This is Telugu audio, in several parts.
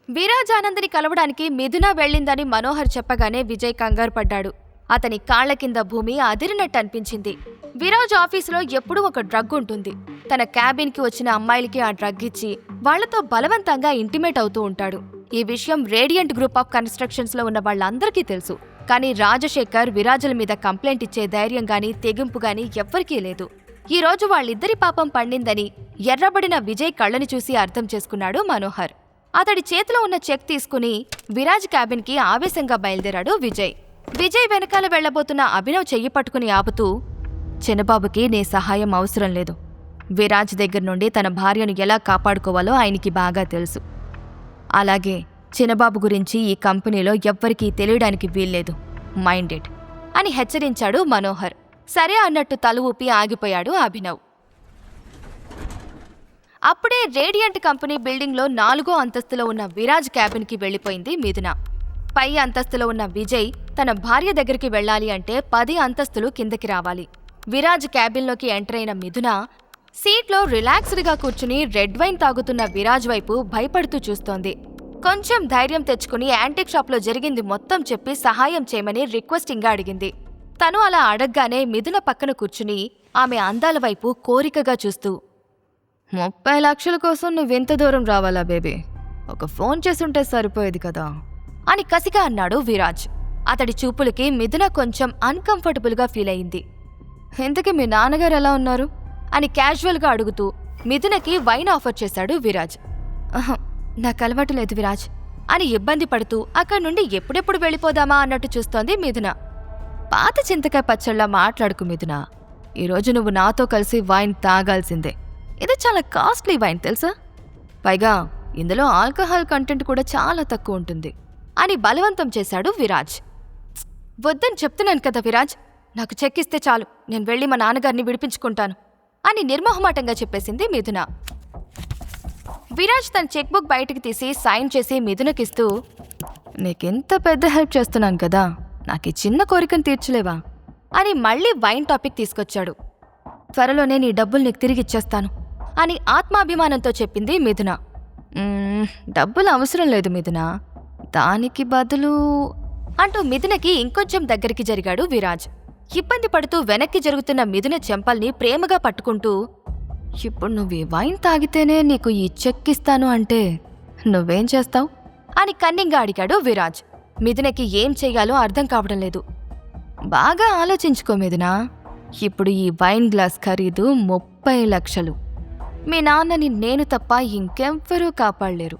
విరాజ్ ఆనంద్ని కలవడానికి మిథున వెళ్ళిందని మనోహర్ చెప్పగానే విజయ్ కంగారు పడ్డాడు. అతని కాళ్ల కింద భూమి అదిరినట్టు అనిపించింది. విరాజ్ ఆఫీసులో ఎప్పుడూ ఒక డ్రగ్ ఉంటుంది. తన క్యాబిన్కి వచ్చిన అమ్మాయిలకి ఆ డ్రగ్ ఇచ్చి వాళ్లతో బలవంతంగా ఇంటిమేట్ అవుతూ ఉంటాడు. ఈ విషయం రేడియంట్ గ్రూప్ ఆఫ్ కన్స్ట్రక్షన్స్ లో ఉన్న వాళ్ళందరికీ తెలుసు. కానీ రాజశేఖర్ విరాజుల మీద కంప్లైంట్ ఇచ్చే ధైర్యం గాని తెగింపు గాని ఎవ్వరికీ లేదు. ఈ రోజు వాళ్ళిద్దరి పాపం పండిందని ఎర్రబడిన విజయ్ కళ్ళని చూసి అర్థం చేసుకున్నాడు మనోహర్. అతడి చేతిలో ఉన్న చెక్ తీసుకుని విరాజ్ క్యాబిన్కి ఆవేశంగా బయలుదేరాడు విజయ్. విజయ్ వెనకాల వెళ్లబోతున్న అభినవ్ చెయ్యి పట్టుకుని ఆపుతూ, చిన్నబాబుకి నీ సహాయం అవసరం లేదు. విరాజ్ దగ్గర నుండి తన భార్యను ఎలా కాపాడుకోవాలో ఆయనకి బాగా తెలుసు. అలాగే చిన్నబాబు గురించి ఈ కంపెనీలో ఎవ్వరికీ తెలియడానికి వీల్లేదు. మైండెడ్ అని హెచ్చరించాడు మనోహర్. సరే అన్నట్టు తల ఊపి ఆగిపోయాడు అభినవ్. అప్పుడే రేడియంట్ కంపెనీ బిల్డింగ్లో 4వ అంతస్తులో ఉన్న విరాజ్ క్యాబిన్కి వెళ్లిపోయింది మిథున. పై అంతస్తులో ఉన్న విజయ్ తన భార్య దగ్గరికి వెళ్లాలి అంటే 10 అంతస్తులు కిందకి రావాలి. విరాజ్ క్యాబిన్లోకి ఎంటర్ అయిన మిథున సీట్లో రిలాక్స్డ్గా కూర్చుని రెడ్ వైన్ తాగుతున్న విరాజ్ వైపు భయపడుతూ చూస్తోంది. కొంచెం ధైర్యం తెచ్చుకుని యాంటిక్ షాప్లో జరిగింది మొత్తం చెప్పి సహాయం చేయమని రిక్వెస్టింగ్గా అడిగింది. తను అలా అడగగానే మిథున పక్కన కూర్చుని ఆమె అందాల వైపు కోరికగా చూస్తూ, 30 లక్షల కోసం నువ్వెంత దూరం రావాలా బేబీ? ఒక ఫోన్ చేసుంటే సరిపోయేది కదా అని కసిగా అన్నాడు విరాజ్. అతడి చూపులకి మిథున కొంచెం అన్కంఫర్టబుల్గా ఫీల్ అయింది. ఇంతకీ మీ నాన్నగారు ఎలా ఉన్నారు అని క్యాజువల్గా అడుగుతూ మిథునకి వైన్ ఆఫర్ చేశాడు విరాజ్. నాకు అలవాటు లేదు విరాజ్ అని ఇబ్బంది పడుతూ అక్కడి నుండి ఎప్పుడెప్పుడు వెళ్ళిపోదామా అన్నట్టు చూస్తోంది మిథున. పాత చింతకాయ పచ్చళ్ళ మాట్లాడుకు మిథున. ఈరోజు నువ్వు నాతో కలిసి వైన్ తాగాల్సిందే. ఇది చాలా కాస్ట్లీ వైన్ తెలుసా? పైగా ఇందులో ఆల్కహాల్ కంటెంట్ కూడా చాలా తక్కువ ఉంటుంది అని బలవంతం చేశాడు విరాజ్. వద్దని చెప్తున్నాను కదా విరాజ్, నాకు చెక్కిస్తే చాలు, నేను వెళ్ళి మా నాన్నగారిని విడిపించుకుంటాను అని నిర్మోహమాటంగా చెప్పేసింది మిథున. విరాజ్ తన చెక్ బుక్ బయటికి తీసి సైన్ చేసి మిథునకిస్తూ, నీకెంత పెద్ద హెల్ప్ చేస్తున్నాను కదా, నాకు ఈ చిన్న కోరికను తీర్చలేవా అని మళ్లీ వైన్ టాపిక్ తీసుకొచ్చాడు. త్వరలోనే నీ డబ్బులు నీకు తిరిగిచ్చేస్తాను అని ఆత్మాభిమానంతో చెప్పింది మిథున. డబ్బులు అవసరం లేదు మిథున, దానికి బదులు అంటూ మిథునకి ఇంకొంచెం దగ్గరికి జరిగాడు విరాజ్. ఇబ్బంది పడుతూ వెనక్కి జరుగుతున్న మిథున చెంపల్ని ప్రేమగా పట్టుకుంటూ, ఇప్పుడు నువ్వు ఈ వైన్ తాగితేనే నీకు ఈ చెక్ ఇస్తాను అంటే నువ్వేం చేస్తావు అని కన్నింగా అడిగాడు విరాజ్. మిథునకి ఏం చెయ్యాలో అర్థం కావడం లేదు. బాగా ఆలోచించుకో మిథునా, ఇప్పుడు ఈ వైన్ గ్లాస్ ఖరీదు 30 లక్షలు. మీ నాన్నని నేను తప్ప ఇంకెవ్వరూ కాపాడలేరు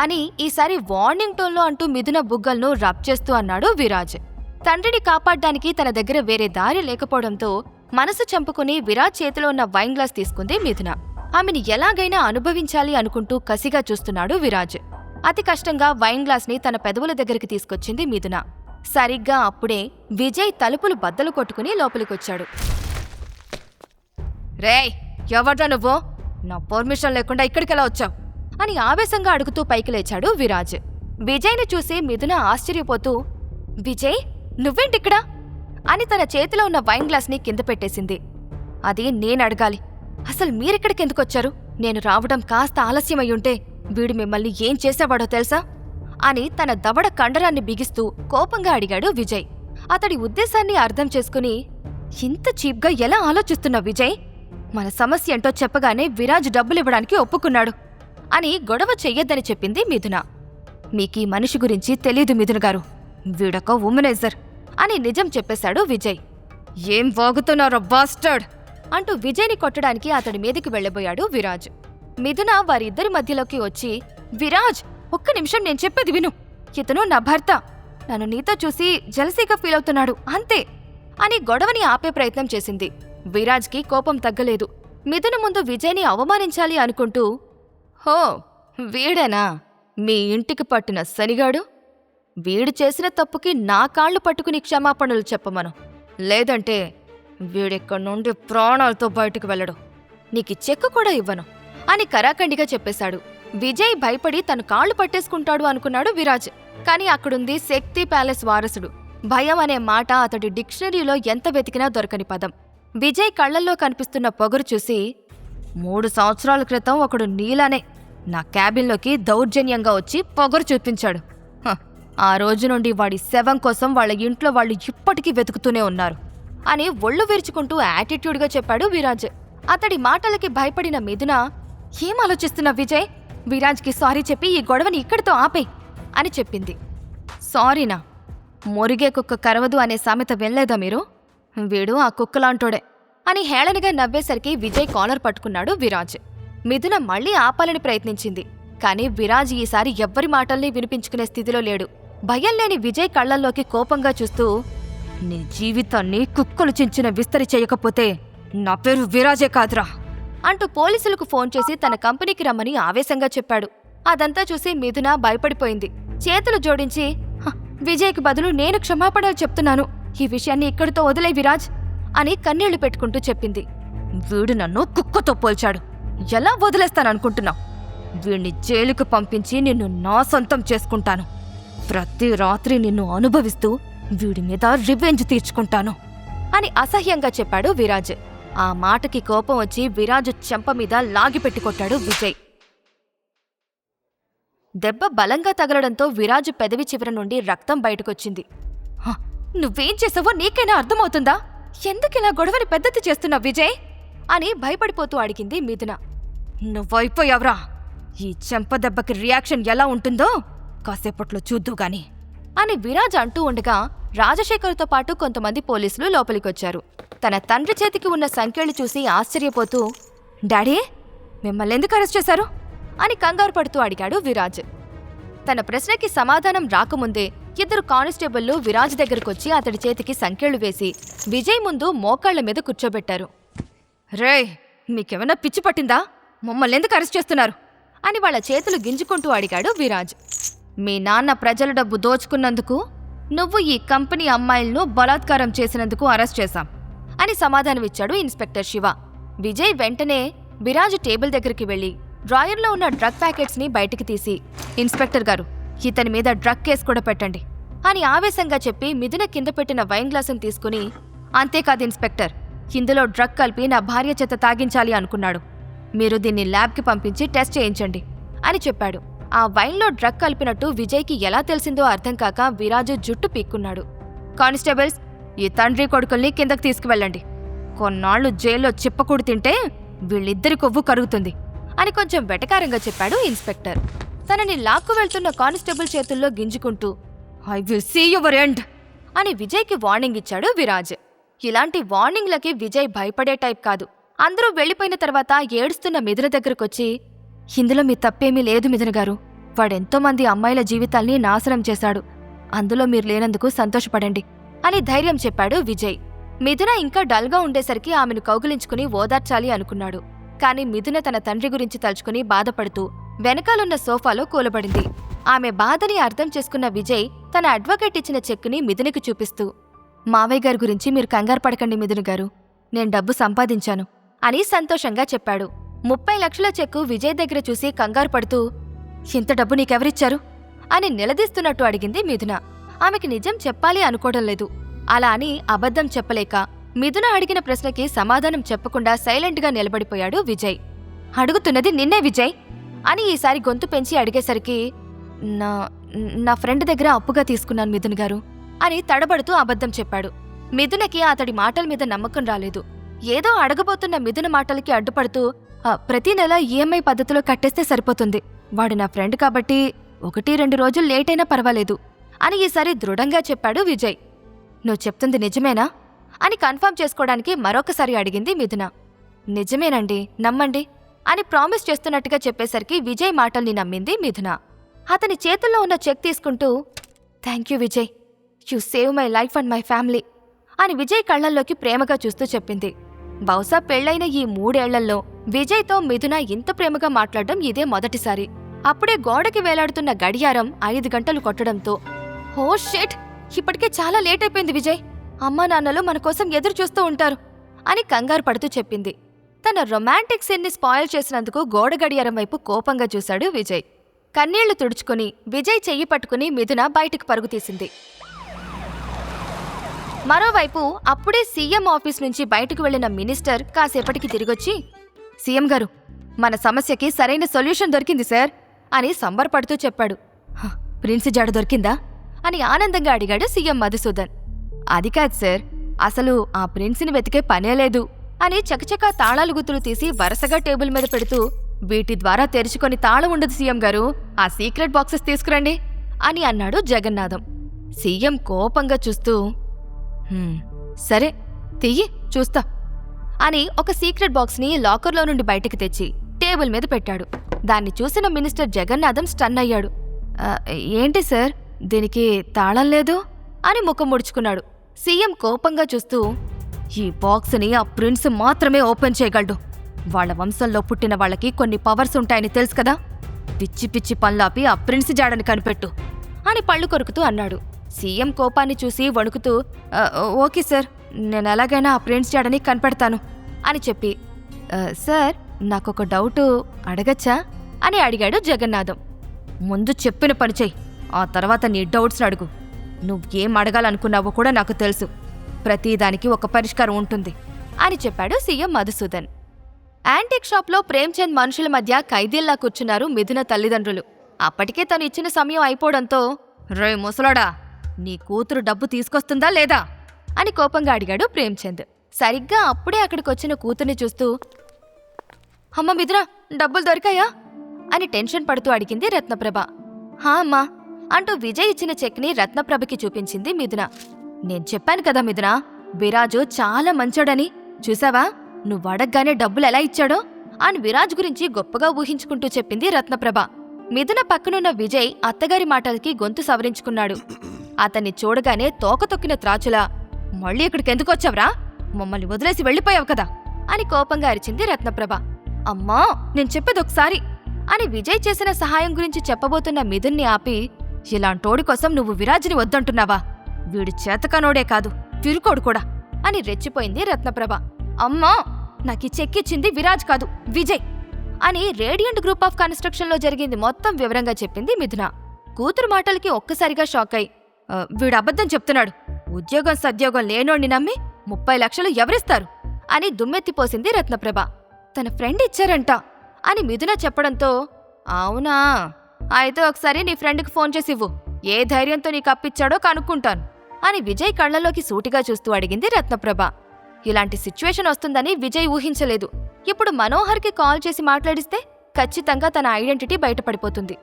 అని ఈసారి వార్నింగ్ టోన్లో అంటూ మిథున బుగ్గల్ను రబ్ చేస్తూ అన్నాడు విరాజ్. తండ్రిని కాపాడ్డానికి తన దగ్గర వేరే దారి లేకపోవడంతో మనసు చంపుకుని విరాజ్ చేతిలో ఉన్న వైన్ గ్లాస్ తీసుకుంది మిథున. ఆమెని ఎలాగైనా అనుభవించాలి అనుకుంటూ కసిగా చూస్తున్నాడు విరాజ్. అతి కష్టంగా వైన్ గ్లాస్ని తన పెదవుల దగ్గరికి తీసుకొచ్చింది మిథున. సరిగ్గా అప్పుడే విజయ్ తలుపులు బద్దలు కొట్టుకుని లోపలికొచ్చాడు. రేయ్, ఎవడ్రా నువ్వు? నా పర్మిషన్ లేకుండా ఇక్కడికెలా వచ్చావు అని ఆవేశంగా అడుగుతూ పైకి లేచాడు విరాజ్. విజయ్ని చూసి మిథున ఆశ్చర్యపోతూ, విజయ్ నువ్వేంటిక్కడా అని తన చేతిలో ఉన్న వైన్ గ్లాస్ని కింద పెట్టేసింది. అది నేనడగాలి, అసలు మీరెక్కడికెందుకొచ్చారు? నేను రావడం కాస్త ఆలస్యమయ్యుంటే వీడు మిమ్మల్ని ఏం చేసేవాడో తెలుసా అని తన దవడ కండరాన్ని బిగిస్తూ కోపంగా అడిగాడు విజయ్. అతడి ఉద్దేశాన్ని అర్థం చేసుకుని, ఇంత చీప్గా ఎలా ఆలోచిస్తున్నావు విజయ్? మన సమస్య ఏంటో చెప్పగానే విరాజ్ డబ్బులివ్వడానికి ఒప్పుకున్నాడు అని గొడవ చెయ్యొద్దని చెప్పింది మిథున. మీకీ మనిషి గురించి తెలీదు మిథున గారు, వీడొక ఉమనైజర్ అని నిజం చెప్పేశాడు విజయ్. ఏం వాగుతున్నారో బాస్టర్డ్ అంటూ విజయ్ని కొట్టడానికి అతడి మీదికి వెళ్లబోయాడు విరాజ్. మిథున వారిద్దరి మధ్యలోకి వచ్చి, విరాజ్ ఒక్క నిమిషం, నేను చెప్పేది విను. ఇతను నా భర్త, నన్ను నీతో చూసి జలసీగా ఫీల్ అవుతున్నాడు అంతే అని గొడవని ఆపే ప్రయత్నం చేసింది. విరాజ్కి కోపం తగ్గలేదు. మిథున ముందు విజయ్ని అవమానించాలి అనుకుంటూ, హో వీడేనా మీ ఇంటికి పట్టిన శనిగాడు? వీడు చేసిన తప్పుకి నా కాళ్లు పట్టుకుని క్షమాపణలు చెప్పమను, లేదంటే వీడెక్కడి నుండి ప్రాణాలతో బయటకు వెళ్ళడు, నీకు చెక్కు కూడా ఇవ్వను అని కరాఖండిగా చెప్పేశాడు. విజయ్ భయపడి తను కాళ్లు పట్టేసుకుంటాడు అనుకున్నాడు విరాజ్. కాని అక్కడుంది శక్తి ప్యాలెస్ వారసుడు. భయం అనే మాట అతడి డిక్షనరీలో ఎంత వెతికినా దొరకని పదం. విజయ్ కళ్లల్లో కనిపిస్తున్న పొగరు చూసి, 3 సంవత్సరాల క్రితం ఒకడు నీలానే నా క్యాబిన్లోకి దౌర్జన్యంగా వచ్చి పొగరు చూపించాడు. ఆ రోజు నుండి వాడి శవం కోసం వాళ్ళ ఇంట్లో వాళ్ళు ఇప్పటికీ వెతుకుతూనే ఉన్నారు అని ఒళ్ళు విరుచుకుంటూ యాటిట్యూడ్గా చెప్పాడు విరాజ్. అతడి మాటలకి భయపడిన మిథున, ఏం ఆలోచిస్తున్నా విజయ్? విరాజ్కి సారీ చెప్పి ఈ గొడవని ఇక్కడితో ఆపేయ్ అని చెప్పింది. సారీనా? మొరిగే కుక్క కరవదు అనే సామెత వినలేదా మీరు? వీడు ఆ కుక్కలాంటోడే అని హేళనగా నవ్వేసరికి విజయ్ కాలర్ పట్టుకున్నాడు విరాజ్. మిథున మళ్లీ ఆపాలని ప్రయత్నించింది. కాని విరాజ్ ఈసారి ఎవ్వరి మాటల్ని వినిపించుకునే స్థితిలో లేడు. భయం లేని విజయ్ కళ్లల్లోకి కోపంగా చూస్తూ, నీ జీవితాన్ని కుక్కలు చించిన విస్తరి చేయకపోతే నా పేరు విరాజే కాదురా అంటూ పోలీసులకు ఫోన్ చేసి తన కంపెనీకి రమ్మని ఆవేశంగా చెప్పాడు. అదంతా చూసి మిథున భయపడిపోయింది. చేతులు జోడించి, విజయ్కి బదులు నేను క్షమాపణలు చెప్తున్నాను, ఈ విషయాన్ని ఇక్కడితో వదిలే విరాజ్ అని కన్నీళ్లు పెట్టుకుంటూ చెప్పింది. వీడు నన్ను కుక్కతో పోల్చాడు, ఎలా వదిలేస్తాననుకుంటున్నావు? వీణ్ణి జైలుకు పంపించి నిన్ను నా సొంతం చేసుకుంటాను. ప్రతి రాత్రి నిన్ను అనుభవిస్తూ వీడి మీద రివెంజ్ తీర్చుకుంటాను అని అసహ్యంగా చెప్పాడు విరాజ్. ఆ మాటకి కోపం వచ్చి విరాజు చెంప మీద లాగిపెట్టి కొట్టాడు విజయ్. దెబ్బ బలంగా తగలడంతో విరాజు పెదవి చివర నుండి రక్తం బయటకొచ్చింది. నువ్వేం చేసావో నీకైనా అర్థమవుతుందా? ఎందుకిలా గొడవని పెద్దది చేస్తున్నావు విజయ్ అని భయపడిపోతూ అడిగింది మిథున. నువ్వైపోయావ్రా, ఈ చెంప దెబ్బకి రియాక్షన్ ఎలా ఉంటుందో కాసేపట్లో చూద్దుగాని అని విరాజ్ అంటూ ఉండగా రాజశేఖర్తో పాటు కొంతమంది పోలీసులు లోపలికొచ్చారు. తన తండ్రి చేతికి ఉన్న సంఖ్యలు చూసి ఆశ్చర్యపోతూ, డాడీ, మిమ్మల్ని ఎందుకు అరెస్ట్ చేశారు అని కంగారు పడుతూ అడిగాడు విరాజ్. తన ప్రశ్నకి సమాధానం రాకముందే ఇద్దరు కానిస్టేబుళ్లు విరాజ్ దగ్గరకొచ్చి అతడి చేతికి సంఖ్యలు వేసి విజయ్ ముందు మోకాళ్ల మీద కూర్చోబెట్టారు. రేయ్, మీకేమన్నా పిచ్చి పట్టిందా? మమ్మల్ని ఎందుకు అరెస్ట్ చేస్తున్నారు అని వాళ్ళ చేతులు గింజుకుంటూ అడిగాడు విరాజ్. మీ నాన్న ప్రజల డబ్బు దోచుకున్నందుకు, నువ్వు ఈ కంపెనీ అమ్మాయిలను బలాత్కారం చేసినందుకు అరెస్ట్ చేశాం అని సమాధానమిచ్చాడు ఇన్స్పెక్టర్ శివ. విజయ్ వెంటనే విరాజ్ టేబుల్ దగ్గరికి వెళ్లి డ్రాయర్లో ఉన్న డ్రగ్ ప్యాకెట్స్ని బయటికి తీసి, ఇన్స్పెక్టర్ గారు, ఇతని మీద డ్రగ్ కేసు కూడా పెట్టండి అని ఆవేశంగా చెప్పి మిథున కింద పెట్టిన వైన్ గ్లాసును తీసుకుని, అంతేకాదు ఇన్స్పెక్టర్, ఇందులో డ్రగ్ కలిపి నా భార్య చేత తాగించాలి అనుకున్నాడు. మీరు దీన్ని ల్యాబ్కి పంపించి టెస్ట్ చేయించండి అని చెప్పాడు. ఆ వైన్లో డ్రగ్ కలిపినట్టు విజయ్కి ఎలా తెలిసిందో అర్థం కాక విరాజు జుట్టు పీక్కున్నాడు. కానిస్టేబుల్స్, ఈ తండ్రి కొడుకుల్ని కిందకు తీసుకువెళ్ళండి. కొన్నాళ్లు జైల్లో చిప్పకూడు తింటే వీళ్ళిద్దరి కొవ్వు కరుగుతుంది అని కొంచెం వెటకారంగా చెప్పాడు ఇన్స్పెక్టర్. తనని లాక్కు వెళ్తున్న కానిస్టేబుల్ చేతుల్లో గింజుకుంటూ, I will see your end అని విజయ్కి వార్నింగ్ ఇచ్చాడు విరాజ్. ఇలాంటి వార్నింగ్లకి విజయ్ భయపడే టైప్ కాదు. అందరూ వెళ్లిపోయిన తర్వాత ఏడుస్తున్న మిథున దగ్గరకొచ్చి, ఇందులో మీ తప్పేమీ లేదు మిథున గారు, వాడెంతోమంది అమ్మాయిల జీవితాల్ని నాశనం చేశాడు, అందులో మీరు లేనందుకు సంతోషపడండి అని ధైర్యం చెప్పాడు విజయ్. మిథున ఇంకా డల్గా ఉండేసరికి ఆమెను కౌగిలించుకుని ఓదార్చాలి అనుకున్నాడు. కాని మిథున తన తండ్రి గురించి తలుచుకుని బాధపడుతూ వెనకాలన్న సోఫాలో కూలబడింది. ఆమె బాధని అర్థం చేసుకున్న విజయ్ తన అడ్వకేట్ ఇచ్చిన చెక్కుని మిథునకి చూపిస్తూ, మావయ్య గారి గురించి మీరు కంగారు పడకండి మిథున గారు, నేను డబ్బు సంపాదించాను అని సంతోషంగా చెప్పాడు. 30 లక్షల చెక్కు విజయ్ దగ్గర చూసి కంగారు పడుతూ, ఇంత డబ్బు నీకెవరిచ్చారు అని నిలదీస్తున్నట్టు అడిగింది మిథున. ఆమెకి నిజం చెప్పాలి అనుకోవడం లేదు. అలా అని అబద్ధం చెప్పలేక మిథున అడిగిన ప్రశ్నకి సమాధానం చెప్పకుండా సైలెంట్గా నిలబడిపోయాడు విజయ్. అడుగుతున్నది నిన్నే విజయ్ అని ఈసారి గొంతు పెంచి అడిగేసరికి, నా ఫ్రెండ్ దగ్గర అప్పుగా తీసుకున్నాను మిథున్ గారు అని తడబడుతూ అబద్ధం చెప్పాడు. మిథునకి అతడి మాటల మీద నమ్మకం రాలేదు. ఏదో అడగబోతున్న మిథున మాటలకి అడ్డుపడుతూ, ప్రతి నెల ఈఎంఐ పద్ధతిలో కట్టేస్తే సరిపోతుంది, వాడు నా ఫ్రెండ్ కాబట్టి 1-2 రోజులు లేటైనా పర్వాలేదు అని ఈసారి దృఢంగా చెప్పాడు విజయ్. నువ్వు చెప్తుంది నిజమేనా అని కన్ఫర్మ్ చేసుకోవడానికి మరొకసారి అడిగింది మిథున. నిజమేనండి, నమ్మండి అని ప్రామిస్ చేస్తున్నట్టుగా చెప్పేసరికి విజయ్ మాటల్ని నమ్మింది మిథున. అతని చేతుల్లో ఉన్న చెక్ తీసుకుంటూ, thank you Vijay, you save my life and my family అని విజయ్ కళ్లల్లోకి ప్రేమగా చూస్తూ చెప్పింది. బహుశా పెళ్లైన ఈ 3 ఏళ్లలో విజయ్తో మిథున ఇంత ప్రేమగా మాట్లాడడం ఇదే మొదటిసారి. అప్పుడే గోడకి వేలాడుతున్న గడియారం 5 గంటలు కొట్టడంతో, ఓ షిట్, ఇప్పటికే చాలా లేట్ అయిపోయింది విజయ్, అమ్మా నాన్నలు మన కోసం ఎదురు చూస్తూ ఉంటారు అని కంగారు పడుతూ చెప్పింది. తన రొమాంటిక్ సీన్ని స్పాయిల్ చేసినందుకు గోడ గడియారం వైపు కోపంగా చూశాడు విజయ్. కన్నీళ్లు తుడుచుకుని విజయ్ చెయ్యి పట్టుకుని మిథున బయటికి పరుగు తీసింది. మరోవైపు అప్పుడే సీఎం ఆఫీస్ నుంచి బయటకు వెళ్లిన మినిస్టర్ కాసేపటికి తిరిగొచ్చి, సీఎం గారు, మన సమస్యకి సరైన సొల్యూషన్ దొరికింది సార్ అని సంబరపడుతూ చెప్పాడు. ప్రిన్స్ జాడ దొరికిందా అని ఆనందంగా అడిగాడు సీఎం మధుసూదన్. అది కాదు సార్, అసలు ఆ ప్రిన్స్ని వెతికే పనే లేదు అని చకచకా తాళాలు గుత్తులు తీసి వరుసగా టేబుల్ మీద పెడుతూ, వీటి ద్వారా తెరుచుకొని తాళం ఉండదు సీఎం గారు, ఆ సీక్రెట్ బాక్సెస్ తీసుకురండి అని అన్నాడు జగన్నాథం. సీఎం కోపంగా చూస్తూ, సరే తియ్యి చూస్తా అని ఒక సీక్రెట్ బాక్స్ని లాకర్లో నుండి బయటికి తెచ్చి టేబుల్ మీద పెట్టాడు. దాన్ని చూసిన మినిస్టర్ జగన్నాథం స్టన్ అయ్యాడు. ఏంటి సార్, దీనికి తాళం లేదు అని ముఖం ముడుచుకున్నాడు. సీఎం కోపంగా చూస్తూ, ఈ బాక్స్ని ఆ ప్రిన్స్ మాత్రమే ఓపెన్ చేయగలడు. వాళ్ల వంశంలో పుట్టిన వాళ్ళకి కొన్ని పవర్స్ ఉంటాయని తెలుసు కదా, పిచ్చి పిచ్చి పనులాపి ఆ ప్రిన్స్ జాడని కనిపెట్టు అని పళ్ళు కొరుకుతూ అన్నాడు. సీఎం కోపాన్ని చూసి వణుకుతూ, ఓకే సార్, నేను ఎలాగైనా ఆ ప్రిన్స్ జాడని కనిపెడతాను అని చెప్పి, సార్ నాకొక డౌటు అడగచ్చా అని అడిగాడు జగన్నాథం. ముందు చెప్పిన పని చెయ్యి, ఆ తర్వాత నీ డౌట్స్ని అడుగు. నువ్వేం అడగాలనుకున్నావో కూడా నాకు తెలుసు, ప్రతిదానికి ఒక పరిష్కారం ఉంటుంది అని చెప్పాడు సీఎం మధుసూదన్. యాంటిక్ షాప్లో ప్రేమ్చంద్ మనుషుల మధ్య ఖైదీల్లా కూర్చున్నారు మిథున తల్లిదండ్రులు. అప్పటికే తను ఇచ్చిన సమయం అయిపోవడంతో, రే ముసలోడా, నీ కూతురు డబ్బు తీసుకొస్తుందా లేదా అని కోపంగా అడిగాడు ప్రేమ్చంద్. సరిగ్గా అప్పుడే అక్కడికొచ్చిన కూతుర్ని చూస్తూ, అమ్మ మిథున, డబ్బులు దొరికాయా అని టెన్షన్ పడుతూ అడిగింది రత్నప్రభ. హా అమ్మా అంటూ విజయ్ ఇచ్చిన చెక్ని రత్నప్రభకి చూపించింది మిథున. నేను చెప్పాను కదా మిథున, విరాజు చాలా మంచోడని, చూసావా నువ్వు అడగ్గానే డబ్బులు ఎలా ఇచ్చాడో అని విరాజ్ గురించి గొప్పగా ఊహించుకుంటూ చెప్పింది రత్నప్రభ. మిథున పక్కనున్న విజయ్ అత్తగారి మాటలకి గొంతు సవరించుకున్నాడు. అతన్ని చూడగానే తోక తొక్కిన త్రాచులా, మళ్ళీ ఇక్కడికెందుకొచ్చావ్రా, మమ్మల్ని వదిలేసి వెళ్ళిపోయావు కదా అని కోపంగా అరిచింది రత్నప్రభ. అమ్మా నేను చెప్పేదొకసారి అని విజయ్ చేసిన సహాయం గురించి చెప్పబోతున్న మిథున్ని ఆపి, ఇలాంటోడి కోసం నువ్వు విరాజ్ని వద్దంటున్నావా, వీడు చేతకానోడే కాదు తిరుకోడు కూడా అని రెచ్చిపోయింది రత్నప్రభ. అమ్మా నాకీ చెక్కిచ్చింది విరాజ్ కాదు, విజయ్ అని రేడియంట్ గ్రూప్ ఆఫ్ కన్స్ట్రక్షన్లో జరిగింది మొత్తం వివరంగా చెప్పింది మిథున. కూతురు మాటలకి ఒక్కసారిగా షాక్ అయి, వీడు అబద్ధం చెప్తున్నాడు, ఉద్యోగం సద్యోగం లేనోడిని నమ్మి 30 లక్షలు ఎవరిస్తారు అని దుమ్మెత్తిపోసింది రత్నప్రభ. తన ఫ్రెండ్ ఇచ్చారంట అని మిథున చెప్పడంతో, అవునా, అయితే ఒకసారి నీ ఫ్రెండ్కి ఫోన్ చేసివ్వు, ఏ ధైర్యంతో నీకు అప్పిచ్చాడో కనుక్కుంటాను అని విజయ్ కళ్లలోకి సూటిగా చూస్తూ అడిగింది రత్నప్రభ. ఇలాంటి సిచ్యువేషన్ వస్తుందని విజయ్ ఊహించలేదు. ఇప్పుడు మనోహర్కి కాల్ చేసి మాట్లాడిస్తే ఖచ్చితంగా తన ఐడెంటిటీ బయటపడిపోతుంది.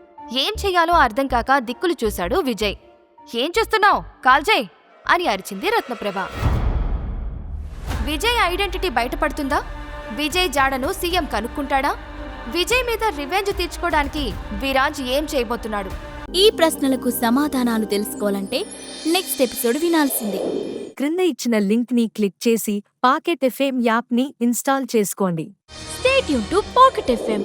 ఏం చెయ్యాలో అర్థం కాక దిక్కులు చూశాడు విజయ్. ఏం చేస్తున్నావు, కాల్ చేయి అని అరిచింది రత్నప్రభ. విజయ్ ఐడెంటిటీ బయటపడుతుందా? విజయ్ జాడను సీఎం కనుక్కుంటాడా? విజయ్ మీద రివెంజ్ తీర్చుకోవడానికి విరాజ్ ఏం చేయబోతున్నాడు? ఈ ప్రశ్నలకు సమాధానాలు తెలుసుకోవాలంటే నెక్స్ట్ ఎపిసోడ్ వినాల్సిందే. క్రింద ఇచ్చిన లింక్ ని క్లిక్ చేసి పాకెట్ ఎఫ్ఎం యాప్ ని ఇన్స్టాల్ చేసుకోండి. Stay tune to pocket FM.